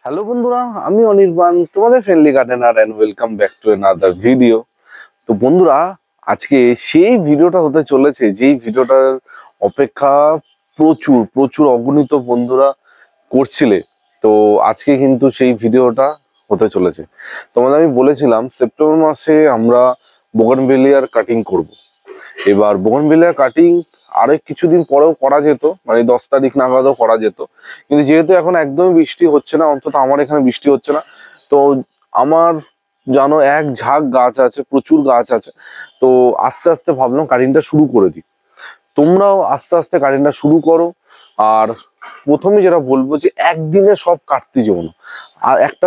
Hello বন্ধুরা, আমি অনির্বাণ, তোমাদের friendly gardener and welcome back to another video. তো বন্ধুরা, আজকে সেই ভিডিওটা হতে চলেছে যেই ভিডিওটার অপেক্ষা প্রচুর প্রচুর অগণিত বন্ধুরা করছিলে। তো আজকে কিন্তু সেই ভিডিওটা হতে চলেছে। তোমাদের আমি বলেছিলাম সেপ্টেম্বর মাসে আমরা বোগানভেলিয়ার কাটিং করব। এবার বোগানভেলিয়ার কাটিং আরেক কিছুদিন পরেও করা যেত, মানে 10 তারিখ নাগাদও করা যেত, কিন্তু যেহেতু এখন একদমই বৃষ্টি হচ্ছে না, অন্তত আমার এখানে বৃষ্টি হচ্ছে না, তো আমার জানো এক ঝাঁক গাছ আছে, প্রচুর গাছ আছে। তো আস্তে আস্তে ভাবলাম কাটিংটা শুরু করে দিই। তোমরাও আস্তে আস্তে কাটিংটা শুরু করো। আর প্রথমে যেটা বলবো যে একদিনে সব কাটতে যেও না, আর একটা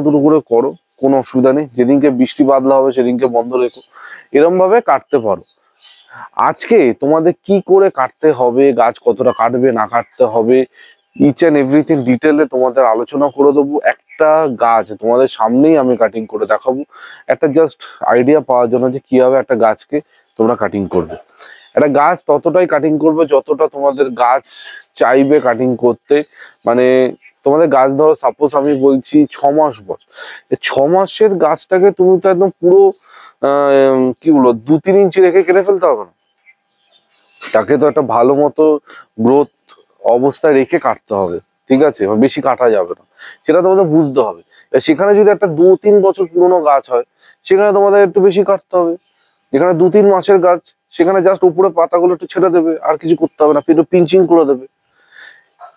দুটো করে করো, কোনো অসুবিধা নেই। যেদিনকে বৃষ্টি বাদলা হবে সেদিনকে বন্ধ রেখো, এরম ভাবে কাটতে পারো। আজকে তোমাদের কি করে কাটতে হবে, গাছ কতটা কাটবে না কাটতে হবে, ইচ অ্যান্ড এভরিথিং ডিটেলে তোমাদের আলোচনা করে দেবো। একটা গাছ তোমাদের সামনেই আমি কাটিং করে দেখাবো, একটা জাস্ট আইডিয়া পাওয়ার জন্য যে কিভাবে একটা গাছকে তোমরা কাটিং করবে। একটা গাছ ততটাই কাটিং করবে যতটা তোমাদের গাছ চাইবে কাটিং করতে। মানে তোমাদের গাছ ধরো সাপোজ আমি বলছি 6 মাস বয়স, 6 মাসের গাছটাকে তুমি তো একদম পুরো কি বলবো 2-3 ইঞ্চি রেখে কেটে ফেলতে হবে না। তাকে তো একটা ভালো মতো গ্রোথ অবস্থায় রেখে কাটতে হবে, ঠিক আছে? বেশি কাটা যাবে না, সেটা তোমাদের বুঝতে হবে। সেখানে যদি একটা 2-3 বছর পুরোনো গাছ হয়, সেখানে তোমাদের একটু বেশি কাটতে হবে। যেখানে 2-3 মাসের গাছ, সেখানে জাস্ট উপরে পাতাগুলো একটু ছেড়ে দেবে, আর কিছু করতে হবে না, একটু পিঞ্চিং করে দেবে।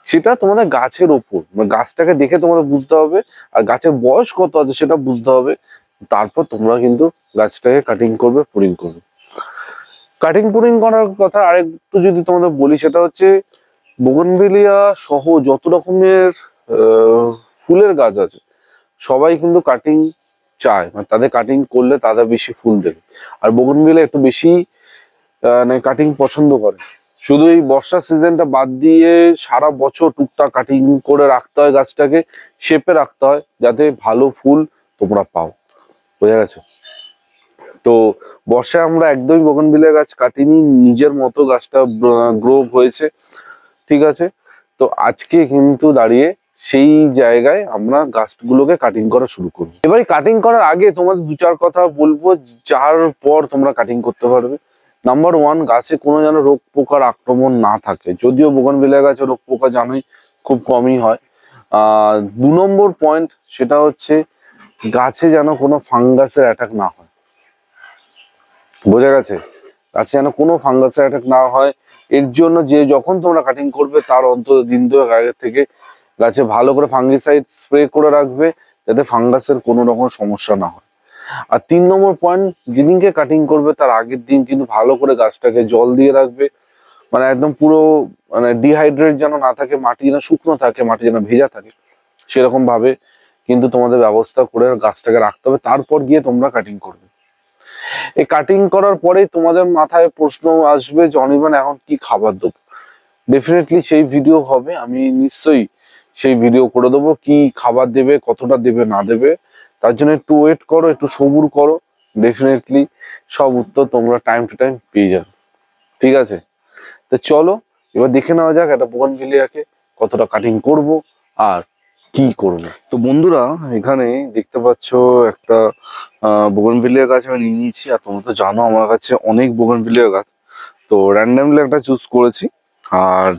সেটা তোমাদের গাছের ওপর, মানে গাছটাকে দেখে তোমাদের বুঝতে হবে, আর গাছের বয়স কত আছে সেটা বুঝতে হবে। তারপর তোমরা কিন্তু গাছটাকে কাটিং করবে, পুরিং করবে। কাটিং পুরিং করার কথা আরেকটু যদি তোমাদের বলি, সেটা হচ্ছে বোগনভেলিয়া সহ যত রকমের ফুলের গাছ আছে, সবাই কিন্তু কাটিং চায়, মানে তাদের কাটিং করলে তাদের বেশি ফুল দেবে। আর বোগনভেলিয়া একটু বেশি মানে কাটিং পছন্দ করে। শুধু এই বর্ষার সিজনটা বাদ দিয়ে সারা বছর টুকটাক কাটিং করে রাখতে হয়, গাছটাকে শেপে রাখতে হয় যাতে ভালো ফুল তোমরা পাও। বোঝা গেছে? তো বর্ষায় আমরা একদমই বোগনভিলিয়া গাছ কাটিনি, নিজের মতো গাছটা গ্রো হয়েছে, ঠিক আছে? তো আজকে কিন্তু দাঁড়িয়ে সেই জায়গায় আমরা গাছগুলোকে কাটিং করা শুরু করবো। এবার কাটিং করার আগে তোমাদের 2-4 কথা বলবো, যার পর তোমরা কাটিং করতে পারবে। নাম্বার 1, গাছে কোনো যেন রোগ পোকার আক্রমণ না থাকে। যদিও বোগনভিলিয়া গাছে রোগ পোকা জানোই খুব কমই হয়। 2 নম্বর পয়েন্ট, সেটা হচ্ছে গাছে যেন কোনো ফাঙ্গাসের অ্যাটাক না হয়। বোঝা গেছে? গাছে যেন কোনো ফাঙ্গাসের অ্যাটাক না হয়, এর জন্য যে যখন তোমরা কাটিং করবে তার অন্তত দিন 2 আগের থেকে গাছে ভালো করে ফাঙ্গিসাইড স্প্রে করে রাখবে, যাতে ফাঙ্গাসের কোনো রকম সমস্যা না হয়। আর 3 নম্বর পয়েন্ট, যেদিনকে কাটিং করবে তার আগের দিন কিন্তু ভালো করে গাছটাকে জল দিয়ে রাখবে। মানে একদম পুরো মানে ডিহাইড্রেট যেন না থাকে, মাটি যেন শুকনো থাকে, মাটি যেন ভেজা থাকে, সেরকম ভাবে কিন্তু তোমাদের ব্যবস্থা করে গাছটাকে রাখতে হবে। তারপর গিয়ে তোমরা কাটিং করবে। এই কাটিং করার পরেই তোমাদের মাথায় প্রশ্ন আসবে যে অনির্বাণ এখন কি খাবার দেবো। ডেফিনেটলি সেই ভিডিও হবে, আমি নিশ্চয়ই সেই ভিডিও করে দেবো, কি খাবার দেবে, কতটা দেবে না দেবে। তার জন্য একটু ওয়েট করো, একটু সবুর করো, ডেফিনেটলি সব উত্তর তোমরা টাইম টু টাইম পেয়ে যাবে, ঠিক আছে? তো চলো এবার দেখে নেওয়া যাক একটা বোগনভিলিয়াকে কতটা কাটিং করব আর কি করব। তো বন্ধুরা, এখানে দেখতে পাচ্ছ একটা বোগনভিলিয়া গাছ আমি নিয়ে নিয়েছি। আর তোমরা তো জানো আমার কাছে অনেক বোগনভিলিয়া গাছ, তো র্যান্ডামলি একটা চুজ করেছি। আর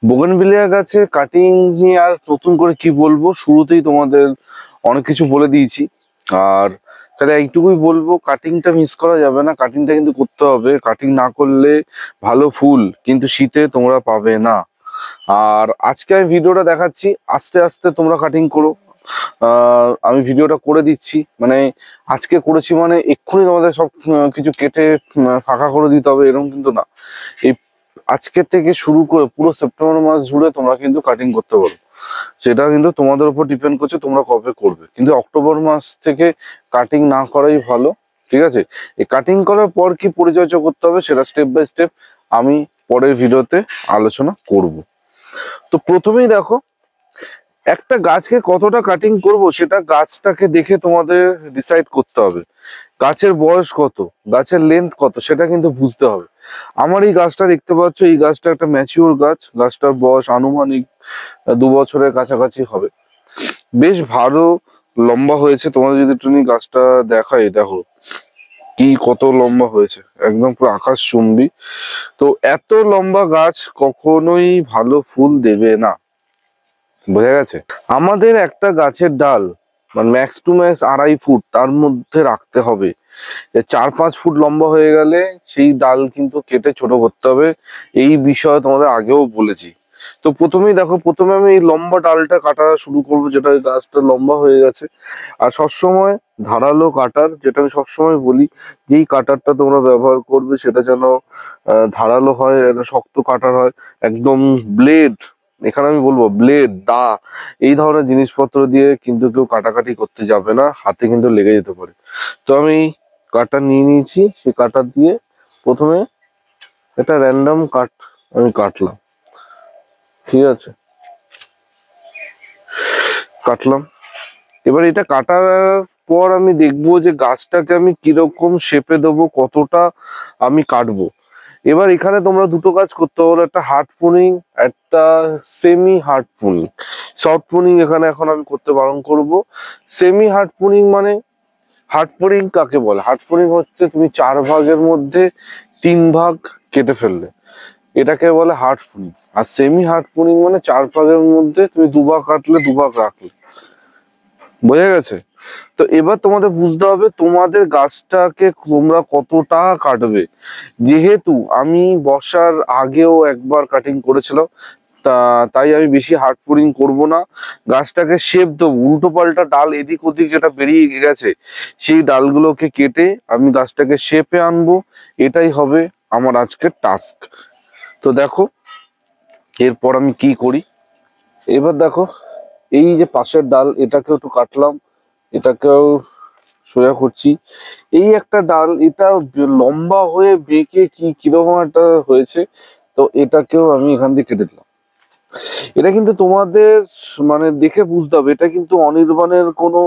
বোগনভিলিয়া গাছে কাটিং নিয়ে আর নতুন করে কি বলবো, শুরুতেই তোমাদের অনেক কিছু বলে দিয়েছি। আর তাহলে এইটুকুই বলবো, কাটিংটা মিস করা যাবে না, কাটিংটা কিন্তু করতে হবে। কাটিং না করলে ভালো ফুল কিন্তু শীতে তোমরা পাবে না। আর আজকে আমি ভিডিওটা দেখাচ্ছি, আস্তে আস্তে তোমরা কাটিং করো। আমি ভিডিওটা করে দিচ্ছি, মানে আজকে করেছি মানে এক্ষুনি তোমাদের সব কিছু কেটে ফাঁকা করে দিতে হবে এরকম কিন্তু না। এই আজকের থেকে শুরু করে পুরো সেপ্টেম্বর মাস জুড়ে তোমরা কিন্তু কাটিং করতে পারো। সেটা কিন্তু তোমাদের উপর ডিপেন্ড করছে তোমরা কবে করবে, কিন্তু অক্টোবর মাস থেকে কাটিং না করাই ভালো, ঠিক আছে? এই কাটিং করার পর কি পরিচর্যা করতে হবে সেটা স্টেপ বাই স্টেপ আমি পরের ভিডিওতে আলোচনা করব। তো প্রথমেই দেখো, একটা গাছকে কতটা কাটিং করব সেটা গাছটাকে দেখে তোমাদের ডিসাইড করতে হবে। গাছের বয়স কত, গাছের লেন্থ কত, সেটা কিন্তু বুঝতে হবে। আমার এই গাছটা দেখতে পাচ্ছ, এই গাছটা একটা ম্যাচিওর গাছ, গাছটার বয়স আনুমানিক 2 বছরের কাছাকাছি হবে। বেশ ভালো লম্বা হয়েছে। তোমাদের যদি একটু গাছটা দেখাই, দেখো কি কত লম্বা হয়েছে, একদম পুরো আকাশচুম্বী। তো এত লম্বা গাছ কখনোই ভালো ফুল দেবে না, বোঝা গেছে। আমাদের একটা গাছের ডাল মানে ম্যাক্স টু ম্যাক্স 2.5 ফুট তার মধ্যে রাখতে হবে। 4-5 ফুট লম্বা হয়ে গেলে সেই ডাল কিন্তু কেটে ছোট করতে হবে। এই বিষয়ে তোমাদের আগেও বলেছি। তো প্রথমেই দেখো, প্রথমে আমি এই লম্বা ডালটা কাটা শুরু করবো, যেটা ওই গাছটা লম্বা হয়ে গেছে। আর সবসময় ধারালো কাটার, যেটা আমি সবসময় বলি, যেই কাটারটা তোমরা ব্যবহার করবে সেটা যেন ধারালো হয়, যেন শক্ত কাটার হয়, একদম ব্লেড, এখানে আমি বলবো ব্লেড, দা, এই ধরনের জিনিসপত্র দিয়ে কিন্তু কেউ কাটাকাটি করতে যাবে না, হাতে কিন্তু লেগে যেতে পারে। তো আমি কাটার নিয়ে নিয়েছি, সেই কাটার দিয়ে প্রথমে একটা র্যান্ডম কাট আমি কাটলাম, ঠিক আছে, কাটলাম। এবার এটা কাটার পর আমি দেখবো যে গাছটাকে আমি কিরকম শেপে দেবো, কতটা আমি কাটবো। এবার এখানে তোমরা দুটো কাজ করতে পারো, একটা হার্ড প্রুনিং, একটা semi hard pruning. Soft pruning এখানে এখন আমি করতে বারণ করব। সেমি হার্ড প্রুনিং মানে, হার্ড প্রুনিং কাকে বলে? হার্ড প্রুনিং হচ্ছে তুমি 4 ভাগের মধ্যে 3 ভাগ কেটে ফেললে, এটাকে বলে হার্ড প্রুনিং। আর সেমি হার্ড প্রুনিং মানে 4 ভাগের মধ্যে তুমি 2 ভাগ কাটলে 2 ভাগ রাখলে, বোঝা গেছে? তো এবার তোমাদের বুঝতে হবে তোমাদের গাছটাকে তোমরা কতটা কাটবে। যেহেতু আমি বর্ষার আগেও একবার কাটিং করেছিলাম, তাই আমি বেশি হার্ড প্রুনিং করবো না। গাছটাকে শেপ দেবো, উল্টো পাল্টা ডাল এদিক ওদিক যেটা বেরিয়ে গেছে সেই ডালগুলোকে কেটে আমি গাছটাকে শেপে আনবো। এটাই হবে আমার আজকের টাস্ক। তো দেখো এরপর আমি কি করি। এবার দেখো, এই যে পাশের ডাল, এটাকেও একটু কাটলাম, এটাকেও সোজা করছি। এই একটা ডাল, এটা লম্বা হয়ে বেঁকে কিরকম একটা হয়েছে, তো এটাকেও আমি এখান দিয়ে কেটে দিলাম। এটা কিন্তু তোমাদের মানে দেখে বুঝতে হবে, এটা কিন্তু অনির্বাণের কোনো,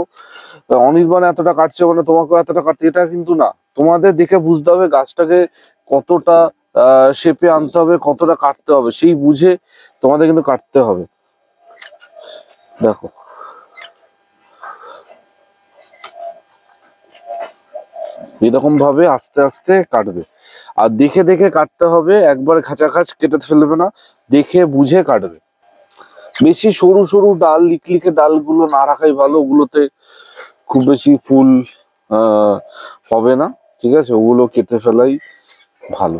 অনির্বাণ এতটা কাটছে মানে তোমাকেও এতটা কাটছে, এটা কিন্তু না। তোমাদের দেখে বুঝতে হবে গাছটাকে কতটা শেপে আনতে হবে, কতটা কাটতে হবে, সেই বুঝে তোমাদের কিন্তু কাটতে হবে। দেখো এরকম ভাবে আস্তে আস্তে কাটবে, আর দেখে দেখে কাটতে হবে, একবার খাঁচাখাচ কেটে ফেলবে না, দেখে বুঝে কাটবে। বেশি সরু সরু ডাল, লিকলিকে ডালগুলো না রাখাই ভালো, ওগুলোতে খুব বেশি ফুল হবে না, ঠিক আছে, ওগুলো কেটে ফেলাই ভালো।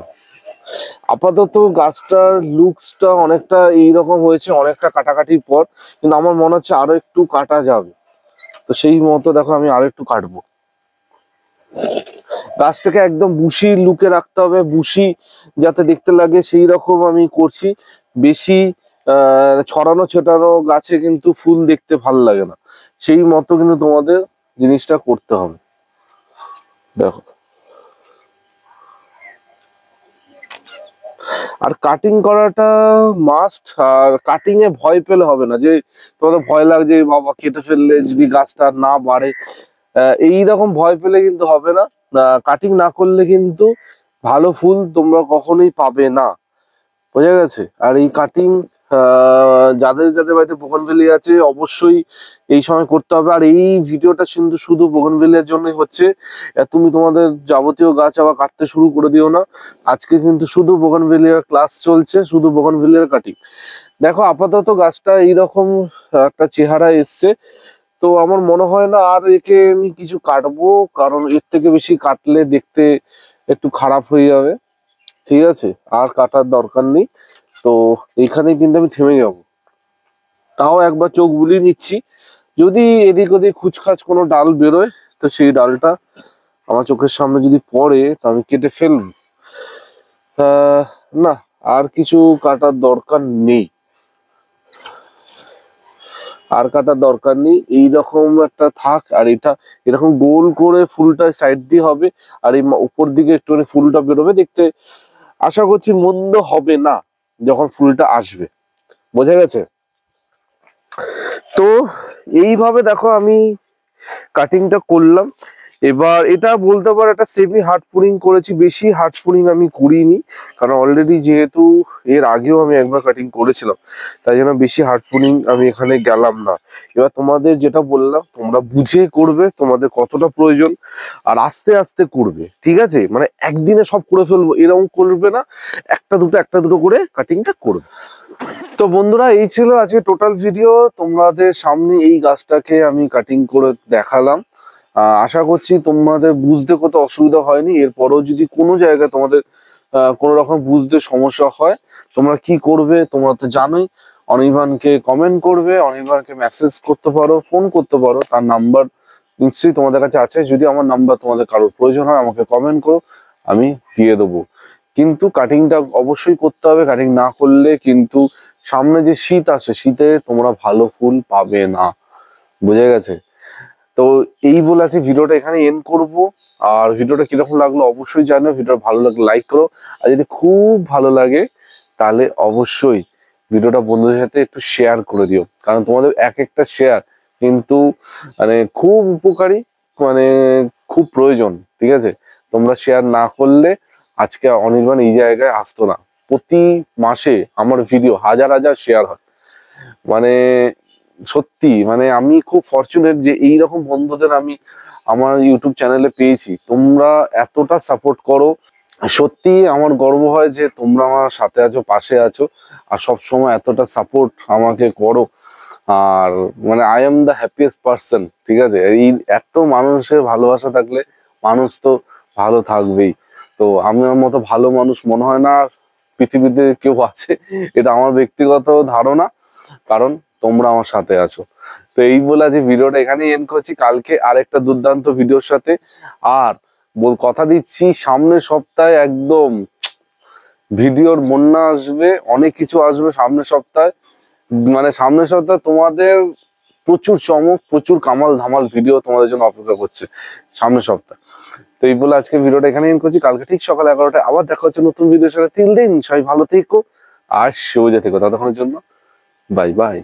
আপাতত গাছটার লুকসটা অনেকটা এইরকম হয়েছে অনেকটা কাটাকাটির পর, কিন্তু আমার মনে হচ্ছে আরো একটু কাটা যাবে। তো সেই মতো দেখো আমি আরো একটু কাটবো। গাছটাকে একদম বুশি লুকে রাখতে হবে, বুশি যাতে দেখতে লাগে সেই রকম আমি করছি। বেশি ছড়ানো ছেটানো গাছে কিন্তু ফুল দেখতে ভাল লাগে না, সেই মতো কিন্তু তোমাদের জিনিসটা করতে হবে। দেখো, আর কাটিং করাটা মাস্ট। আর কাটিং এ ভয় পেলে হবে না, যে তোমাদের ভয় লাগছে বাবা কেটে ফেললে যদি গাছটা না বাড়ে, এইরকম ভয় পেলে কিন্তু হবে না। কাটিং না করলে কিন্তু ভালো ফুল তোমরা কখনোই পাবে না, বোঝা গেছে। আর এই কাটিং যাদের যাদের বাড়িতে বোগনভেলিয়া আছে অবশ্যই এই সময় করতে হবে। আর এই ভিডিওটা কিন্তু শুধু বোগনভেলিয়ার জন্যই হচ্ছে, তুমি তোমাদের যাবতীয় গাছ আবার কাটতে শুরু করে দিও না। আজকে কিন্তু শুধু বোগনভেলিয়ার ক্লাস চলছে, শুধু বোগনভেলিয়ার কাটিং। দেখো আপাতত গাছটা এইরকম একটা চেহারা এসছে। তো আমার মনে হয় না আর একে আমি কিছু কাটবো, কারণ এর থেকে বেশি কাটলে দেখতে একটু খারাপ হয়ে যাবে, ঠিক আছে, আর কাটার দরকার নেই। তো এইখানে কিন্তু আমি থেমে যাব। তাও একবার চোখ বুলিয়ে নিচ্ছি, যদি এদিক ওদিক খুচখাচ কোনো ডাল বেরোয় তো সেই ডালটা আমার চোখের সামনে যদি পড়ে তো আমি কেটে ফেলব। না, আর কিছু কাটার দরকার নেই, আর কাটার দরকার নেই। এইরকম একটা থাক, আর এটা এরকম গোল করে ফুলটা সাইড দিয়ে হবে, আর এই উপর দিকে একটুখানি ফুলটা বেরোবে, দেখতে আশা করছি মন্দ হবে না যখন ফুলটা আসবে, বোঝা গেছে। তো এইভাবে দেখো আমি কাটিংটা করলাম। এবার এটা বলতে পারো একটা সেমি হার্ড পুরিং করেছি, বেশি হার্ড পুরিং আমি করিনি, কারণ অলরেডি যেহেতু এর আগেও আমি একবার কাটিং করেছিলাম, তাই জন্য বেশি হার্ড পুরিং আমি এখানে গেলাম না। এবার তোমাদের যেটা বললাম, তোমরা বুঝে করবে তোমাদের কতটা প্রয়োজন, আর আস্তে আস্তে করবে, ঠিক আছে? মানে একদিনে সব করে ফেলবো এরকম করবে না, একটা দুটো করে কাটিংটা করবে। তো বন্ধুরা, এই ছিল আজকে টোটাল ভিডিও। তোমাদের সামনে এই গাছটাকে আমি কাটিং করে দেখালাম। আশা করছি তোমাদের বুঝতে কত অসুবিধা হয়নি। এরপরও যদি কোনো জায়গায় তোমাদের কোনো রকম বুঝতে সমস্যা হয়, তোমরা কি করবে তোমরা তো জানোই। অনির্বাণকে কমেন্ট করবে, অনির্বাণকে মেসেজ করতে পারো, ফোন করতে পারো, তার নাম্বার নিশ্চয়ই তোমাদের কাছে আছে। যদি আমার নাম্বার তোমাদের কারোর প্রয়োজন হয়, আমাকে কমেন্ট করো, আমি দিয়ে দেবো। কিন্তু কাটিংটা অবশ্যই করতে হবে, কাটিং না করলে কিন্তু সামনে যে শীত আসে, শীতে তোমরা ভালো ফুল পাবে না, বুঝে গেছে? তো এই বলে আছে ভিডিওটা এখানে এন্ড করব। আর ভিডিওটা কিরকম লাগলো অবশ্যই জানো, ভিডিওটা ভালো লাগলে লাইক করো, আর যদি খুব ভালো লাগে তাহলে অবশ্যই ভিডিওটা বন্ধুদের সাথে একটু শেয়ার করে দিও, কারণ তোমাদের এক একটা শেয়ার কিন্তু মানে খুব উপকারী, মানে খুব প্রয়োজন, ঠিক আছে? তোমরা শেয়ার না করলে আজকে অনির্বাণ এই জায়গায় আসতো না। প্রতি মাসে আমার ভিডিও হাজার হাজার শেয়ার হয়, মানে সত্যি মানে আমি খুব ফরচুনেট যে এইরকম বন্ধুদের আমি আমার ইউটিউব চ্যানেলে পেয়েছি। তোমরা এতটা সাপোর্ট করো, সত্যি আমার গর্ব হয় যে তোমরা আমার সাথে আছো, পাশে আছো, আর সব সময় এতটা সাপোর্ট আমাকে করো। আর মানে I am the happiest person, ঠিক আছে? এই এত মানুষের ভালোবাসা থাকলে মানুষ তো ভালো থাকবেই। তো আমার মতো ভালো মানুষ মনে হয় না পৃথিবীতে কেউ আছে, এটা আমার ব্যক্তিগত ধারণা, কারণ তোমরা আমার সাথে আছো। তো এই বলে যে ভিডিওটা এখানেই এন্ড করছি, কালকে আরেকটা দুর্দান্ত ভিডিওর সাথে। আর কথা দিচ্ছি সামনের সপ্তাহে একদম ভিডিওর বন্যা আসবে, অনেক কিছু আসবে সামনের সপ্তাহে। মানে সামনের সপ্তাহে তোমাদের প্রচুর চমক, প্রচুর কামাল ধামাল ভিডিও তোমাদের জন্য অপেক্ষা করছে সামনের সপ্তাহে। তো এই বলে আজকে ভিডিওটা এখানে এন্ড করছি, কালকে ঠিক সকাল 11টায় আবার দেখা হচ্ছে নতুন ভিডিওর সাথে। তিল দিন সবাই ভালো থেকো আর সবুজে থেকো, ততক্ষণের জন্য বাই বাই।